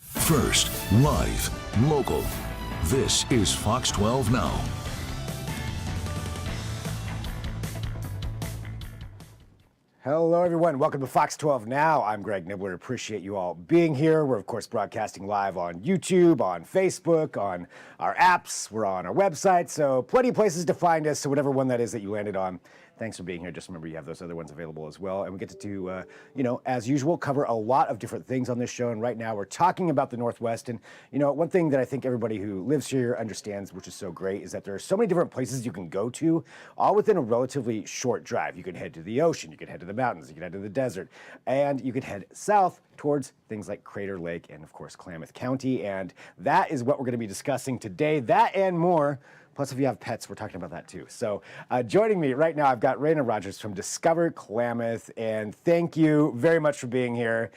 First, live, local. This is Fox 12 Now. Hello, everyone. Welcome to Fox 12 Now. I'm Greg Nibbler. Appreciate you all being here. We're, of course, broadcasting live on YouTube, on Facebook, on our apps. We're on our website, so plenty of places to find us. So whatever one that is that you landed on, thanks for being here. Just remember you have those other ones available as well. And we get to, as usual, cover a lot of different things on this show. And right now we're talking about the Northwest. And, one thing that I think everybody who lives here understands, which is so great, is that there are so many different places you can go to, all within a relatively short drive. You can head to the ocean, you can head to the mountains, you can head to the desert, and you can head south towards things like Crater Lake and, of course, Klamath County. And that is what we're going to be discussing today. That and more. Plus, if you have pets, we're talking about that too. So joining me right now, I've got Raina Rogers from Discover Klamath. And thank you very much for being here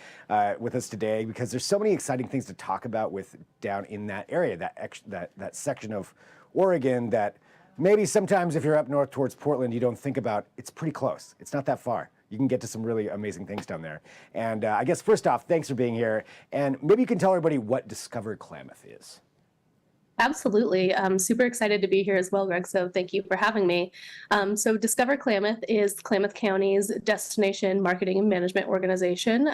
with us today, because there's so many exciting things to talk about with down in that area, that section of Oregon that maybe sometimes if you're up north towards Portland, you don't think about. It's pretty close. It's not that far. You can get to some really amazing things down there. And I guess first off, thanks for being here. And maybe you can tell everybody what Discover Klamath is. Absolutely. I'm super excited to be here as well, Greg, so thank you for having me. So Discover Klamath is Klamath County's destination marketing and management organization.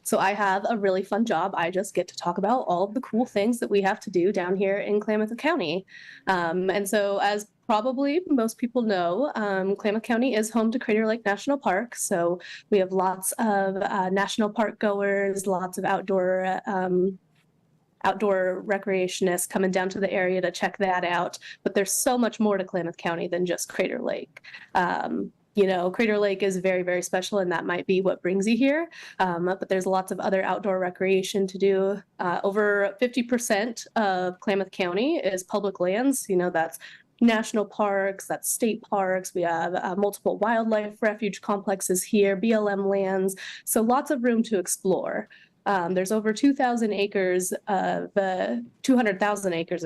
So I have a really fun job. I just get to talk about all of the cool things that we have to do down here in Klamath County. And so as probably most people know, Klamath County is home to Crater Lake National Park. So we have lots of national park goers, lots of outdoor recreationists coming down to the area to check that out. But there's so much more to Klamath County than just Crater Lake. Crater Lake is very, very special, and that might be what brings you here. But there's lots of other outdoor recreation to do. Over 50% of Klamath County is public lands. That's national parks, that's state parks. We have multiple wildlife refuge complexes here, BLM lands. So lots of room to explore. There's over 2,000 acres of 200,000 acres,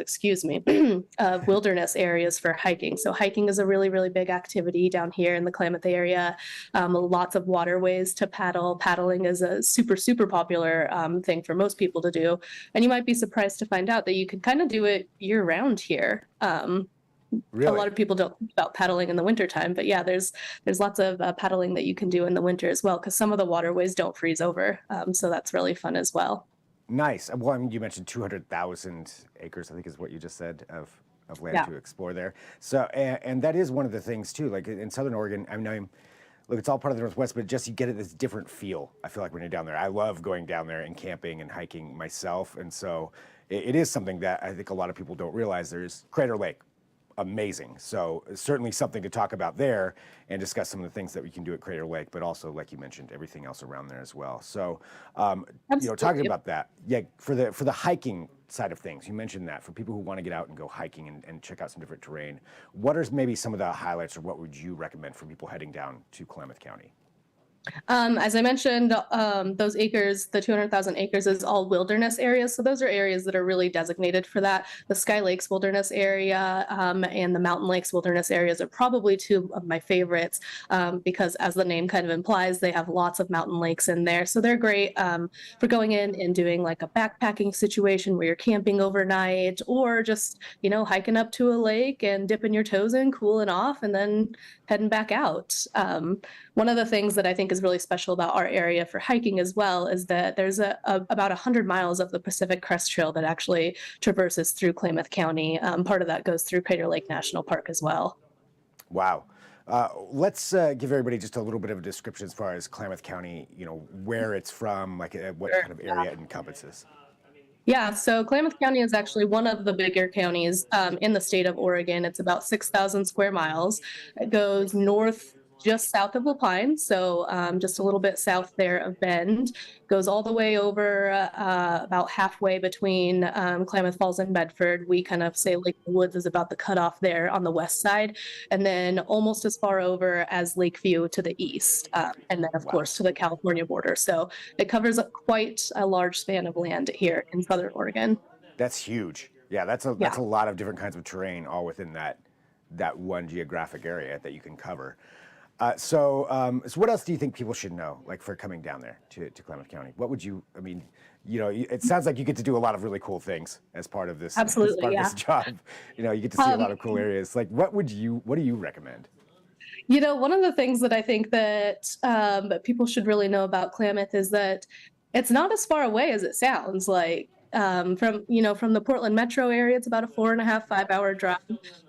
of wilderness areas for hiking. So hiking is a really, really big activity down here in the Klamath area. Lots of waterways to paddle. Paddling is a super, super popular thing for most people to do. And you might be surprised to find out that you can kind of do it year round here. Really? A lot of people don't think about paddling in the wintertime, but yeah, there's lots of paddling that you can do in the winter as well, because some of the waterways don't freeze over. So that's really fun as well. Nice. Well, I mean, you mentioned 200,000 acres, I think is what you just said, of land to explore there. So, and that is one of the things too, like in Southern Oregon, look, it's all part of the Northwest, but just you get this different feel, I feel like, when you're down there. I love going down there and camping and hiking myself. And so it is something that I think a lot of people don't realize. There's Crater Lake. Amazing. So certainly something to talk about there and discuss some of the things that we can do at Crater Lake, but also, like you mentioned, everything else around there as well. So, talking about that, for the hiking side of things, you mentioned that for people who want to get out and go hiking and check out some different terrain, what are maybe some of the highlights, or what would you recommend for people heading down to Klamath County? As I mentioned, those acres, the 200,000 acres is all wilderness areas. So those are areas that are really designated for that. The Sky Lakes Wilderness Area and the Mountain Lakes Wilderness Areas are probably two of my favorites because, as the name kind of implies, they have lots of mountain lakes in there. So they're great for going in and doing like a backpacking situation where you're camping overnight, or just, hiking up to a lake and dipping your toes in, cooling off, and then heading back out. One of the things that I think is really special about our area for hiking as well is that there's about 100 miles of the Pacific Crest Trail that actually traverses through Klamath County. Part of that goes through Crater Lake National Park as well. Wow. Let's give everybody just a little bit of a description as far as Klamath County, where it's from, like what kind of area it encompasses. Yeah, so Klamath County is actually one of the bigger counties in the state of Oregon. It's about 6,000 square miles. It goes north just south of La Pine, so just a little bit south there of Bend. Goes all the way over about halfway between Klamath Falls and Bedford. We kind of say Lake Woods is about the cutoff there on the west side, and then almost as far over as Lakeview to the east, and then of course to the California border. So it covers quite a large span of land here in Southern Oregon. That's huge. Yeah, that's a lot of different kinds of terrain all within that one geographic area that you can cover. So what else do you think people should know, like for coming down there to Klamath County? What would you, I mean, it sounds like you get to do a lot of really cool things as part of this, Absolutely, this job. You get to see a lot of cool areas. Like, what do you recommend? One of the things that I think that people should really know about Klamath is that it's not as far away as it sounds. Like from the Portland metro area, it's about a 4.5, 5 hour drive.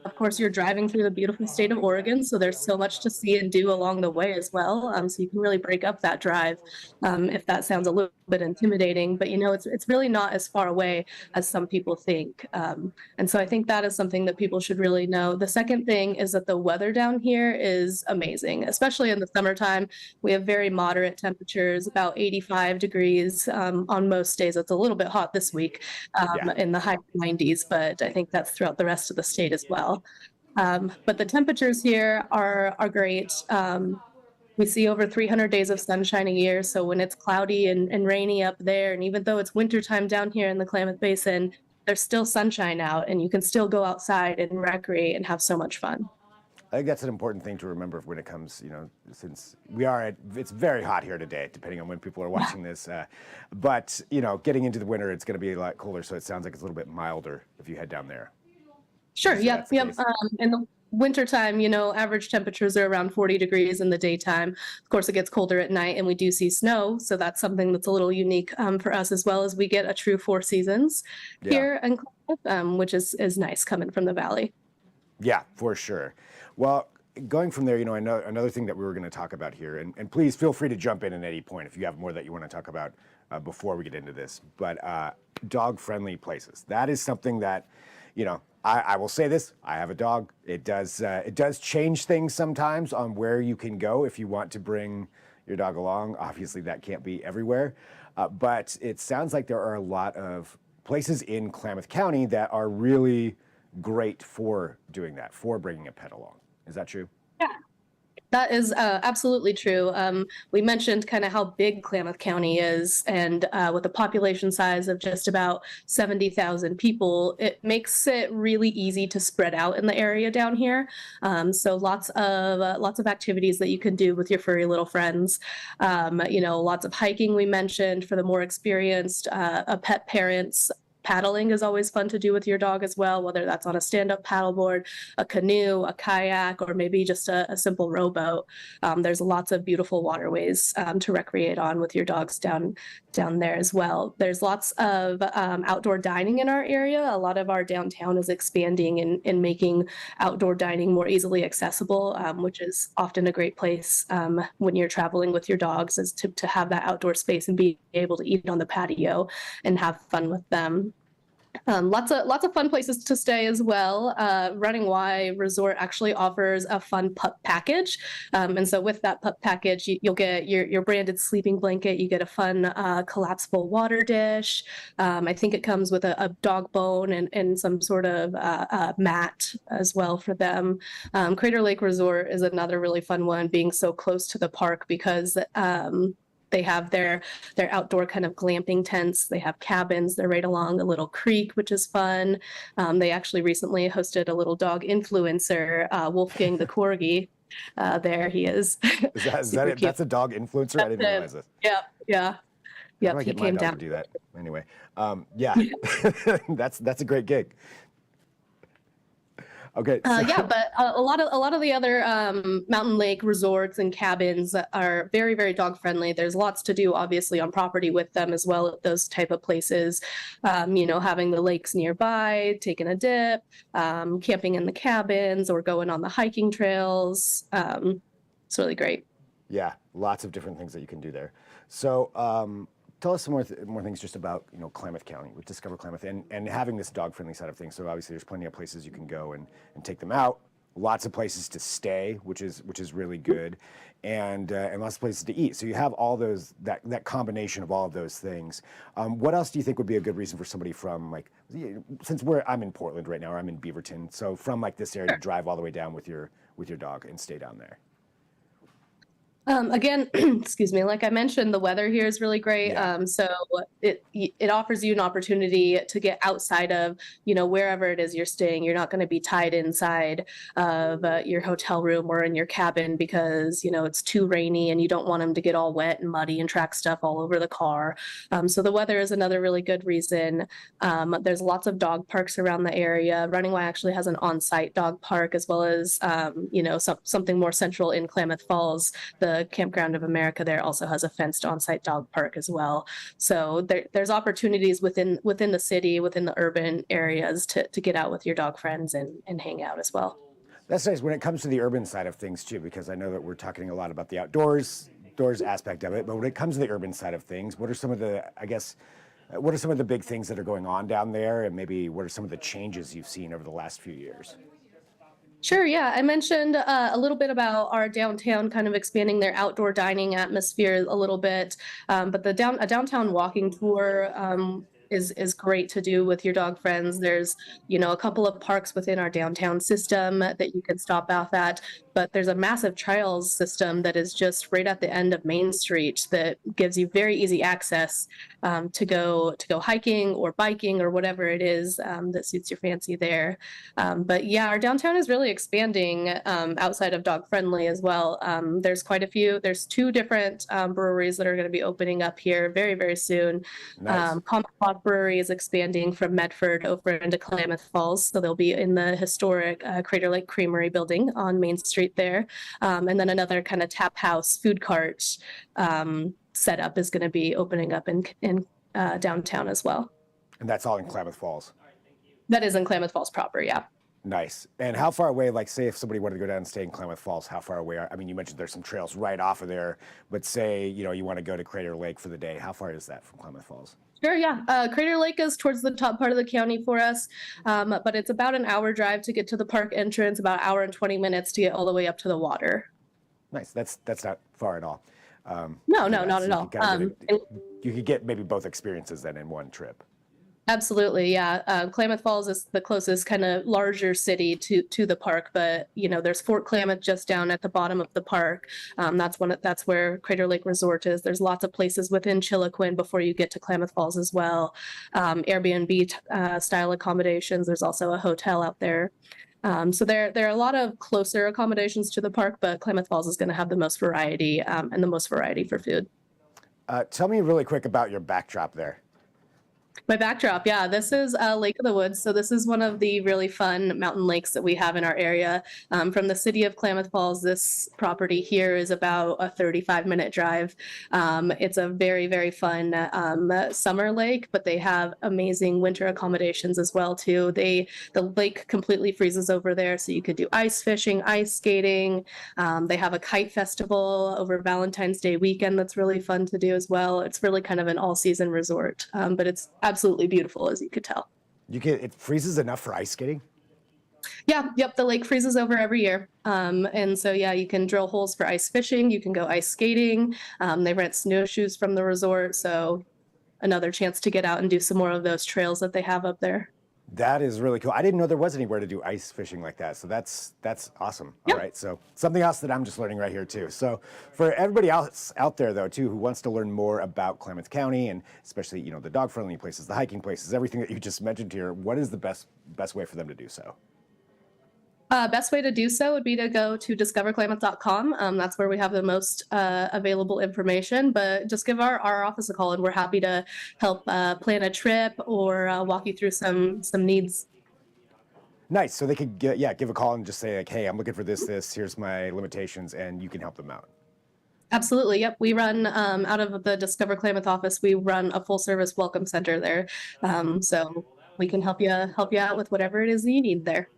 Of course, you're driving through the beautiful state of Oregon, so there's so much to see and do along the way as well. So you can really break up that drive if that sounds a little bit intimidating. But it's really not as far away as some people think. And so I think that is something that people should really know. The second thing is that the weather down here is amazing, especially in the summertime. We have very moderate temperatures, about 85 degrees on most days. It's a little bit hot this week in the high 90s, but I think that's throughout the rest of the state as well. But the temperatures here are great. We see over 300 days of sunshine a year. So when it's cloudy and rainy up there, and even though it's wintertime down here in the Klamath Basin, there's still sunshine out and you can still go outside and recreate and have so much fun. I think that's an important thing to remember when it comes, since it's very hot here today, depending on when people are watching this. But, getting into the winter, it's going to be a lot colder. So it sounds like it's a little bit milder if you head down there. Sure. Yep. In the wintertime, average temperatures are around 40 degrees in the daytime. Of course, it gets colder at night and we do see snow. So that's something that's a little unique for us as well, as we get a true 4 seasons here in Klamath, which is nice coming from the valley. Yeah, for sure. Well, going from there, I know another thing that we were going to talk about here, and please feel free to jump in at any point if you have more that you want to talk about before we get into this, but dog-friendly places. That is something that, I will say this, I have a dog. It does change things sometimes on where you can go if you want to bring your dog along. Obviously, that can't be everywhere, but it sounds like there are a lot of places in Klamath County that are really great for doing that, for bringing a pet along. Is that true? Yeah, that is absolutely true. We mentioned kind of how big Klamath County is, and with a population size of just about 70,000 people, it makes it really easy to spread out in the area down here. So lots of activities that you can do with your furry little friends. Lots of hiking we mentioned for the more experienced pet parents. Paddling is always fun to do with your dog as well, whether that's on a stand-up paddleboard, a canoe, a kayak, or maybe just a simple rowboat. There's lots of beautiful waterways to recreate on with your dogs down there as well. There's lots of outdoor dining in our area. A lot of our downtown is expanding and making outdoor dining more easily accessible, which is often a great place when you're traveling with your dogs, is to have that outdoor space and be able to eat on the patio and have fun with them. Lots of fun places to stay as well. Running Y Resort actually offers a fun pup package, and so with that pup package, you'll get your branded sleeping blanket. You get a fun collapsible water dish. I think it comes with a dog bone and some sort of mat as well for them. Crater Lake Resort is another really fun one, being so close to the park because they have their outdoor kind of glamping tents. They have cabins. They're right along a little creek, which is fun. They actually recently hosted a little dog influencer, Wolfgang the Corgi. There he is. Is that it? That's a dog influencer? I didn't realize this. Yeah. Yep, he came down to do that. Anyway, yeah, that's a great gig. Okay. But a lot of the other mountain lake resorts and cabins are very, very dog friendly. There's lots to do, obviously, on property with them as well at those type of places. Having the lakes nearby, taking a dip, camping in the cabins, or going on the hiking trails. It's really great. Yeah, lots of different things that you can do there. So tell us some more things just about Klamath County, with Discover Klamath, and having this dog-friendly side of things. So obviously there's plenty of places you can go and take them out. Lots of places to stay, which is really good, and lots of places to eat. So you have all those that combination of all of those things. What else do you think would be a good reason for somebody from, like, since I'm in Portland right now, or I'm in Beaverton, so from like this area to drive all the way down with your dog and stay down there? Again, excuse me, like I mentioned, the weather here is really great. Yeah. So it offers you an opportunity to get outside of, wherever it is you're staying. You're not going to be tied inside of your hotel room or in your cabin because, it's too rainy and you don't want them to get all wet and muddy and track stuff all over the car. So the weather is another really good reason. There's lots of dog parks around the area. Running Wild actually has an on-site dog park as well as, something more central in Klamath Falls. The Campground of America there also has a fenced on-site dog park as well. So there's opportunities within the city, within the urban areas to get out with your dog friends and hang out as well. That's nice when it comes to the urban side of things too, because I know that we're talking a lot about the outdoors aspect of it, but when it comes to the urban side of things, what are some of the big things that are going on down there, and maybe what are some of the changes you've seen over the last few years? Sure, yeah. I mentioned a little bit about our downtown kind of expanding their outdoor dining atmosphere a little bit, but a downtown walking tour is great to do with your dog friends. There's, a couple of parks within our downtown system that you can stop off at, but there's a massive trails system that is just right at the end of Main Street that gives you very easy access to go hiking or biking or whatever it is that suits your fancy there. But yeah, our downtown is really expanding outside of dog friendly as well. There's two different breweries that are going to be opening up here very, very soon. Nice. Klamath Brewery is expanding from Medford over into Klamath Falls, so they'll be in the historic Crater Lake Creamery building on Main Street there. And then another kind of tap house food cart setup is going to be opening up in downtown as well. And that's all in Klamath Falls. That is in Klamath Falls proper, yeah. Nice. And how far away, like say if somebody wanted to go down and stay in Klamath Falls, how far away I mean, you mentioned there's some trails right off of there, but say, you want to go to Crater Lake for the day. How far is that from Klamath Falls? Sure, yeah. Crater Lake is towards the top part of the county for us, but it's about an hour drive to get to the park entrance, about an hour and 20 minutes to get all the way up to the water. Nice. That's not far at all. No, not at all. You could get maybe both experiences then in one trip. Absolutely, yeah. Klamath Falls is the closest kind of larger city to the park, but there's Fort Klamath just down at the bottom of the park. That's where Crater Lake Resort is. There's lots of places within Chiloquin before you get to Klamath Falls as well. Airbnb style accommodations. There's also a hotel out there. So there are a lot of closer accommodations to the park, but Klamath Falls is going to have the most variety and the most variety for food. Tell me really quick about your backdrop there. My backdrop, yeah, this is Lake of the Woods. So this is one of the really fun mountain lakes that we have in our area. From the city of Klamath Falls, this property here is about a 35-minute drive. It's a very, very fun summer lake, but they have amazing winter accommodations as well too. The lake completely freezes over there, so you could do ice fishing, ice skating. They have a kite festival over Valentine's Day weekend that's really fun to do as well. It's really kind of an all-season resort, but it's absolutely beautiful, as you could tell. It freezes enough for ice skating? Yeah, yep, the lake freezes over every year. And so, yeah, you can drill holes for ice fishing, you can go ice skating. They rent snowshoes from the resort, so another chance to get out and do some more of those trails that they have up there. That is really cool. I didn't know there was anywhere to do ice fishing like that. So that's awesome. Yep. All right. So something else that I'm just learning right here too. So for everybody else out there though too, who wants to learn more about Klamath County and especially, the dog friendly places, the hiking places, everything that you just mentioned here, what is the best way for them to do so? Best way to do so would be to go to discoverklamath.com. That's where we have the most available information, but just give our office a call and we're happy to help plan a trip or walk you through some needs. Nice. So they could give a call and just say like, hey, I'm looking for this, here's my limitations, and you can help them out. Absolutely. Yep. We run out of the Discover Klamath office. We run a full service welcome center there. So we can help you out with whatever it is that you need there.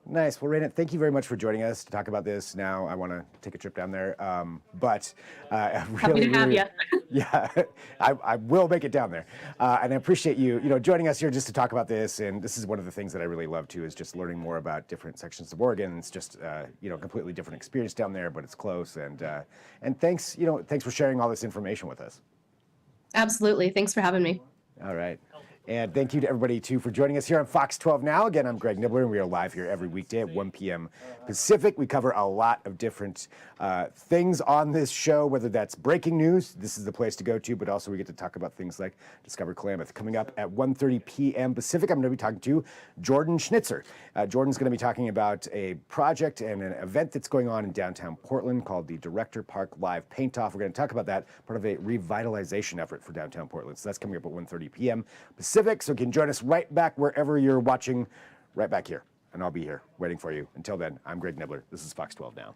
Nice. Well, Raina, thank you very much for joining us to talk about this. Now I want to take a trip down there, but Happy to have you. Yeah, I will make it down there, and I appreciate you, joining us here just to talk about this. And this is one of the things that I really love too, is just learning more about different sections of Oregon. It's just completely different experience down there, but it's close. And thanks, thanks for sharing all this information with us. Absolutely. Thanks for having me. All right. And thank you to everybody, too, for joining us here on Fox 12 Now. Again, I'm Greg Nibbler, and we are live here every weekday at 1 p.m. Pacific. We cover a lot of different things on this show, whether that's breaking news, this is the place to go to, but also we get to talk about things like Discover Klamath. Coming up at 1:30 p.m. Pacific, I'm going to be talking to Jordan Schnitzer. Jordan's going to be talking about a project and an event that's going on in downtown Portland called the Director Park Live Paint-Off. We're going to talk about that, part of a revitalization effort for downtown Portland. So that's coming up at 1:30 p.m. Pacific. So you can join us right back wherever you're watching, right back here. And I'll be here waiting for you. Until then, I'm Greg Nibbler. This is Fox 12 Now.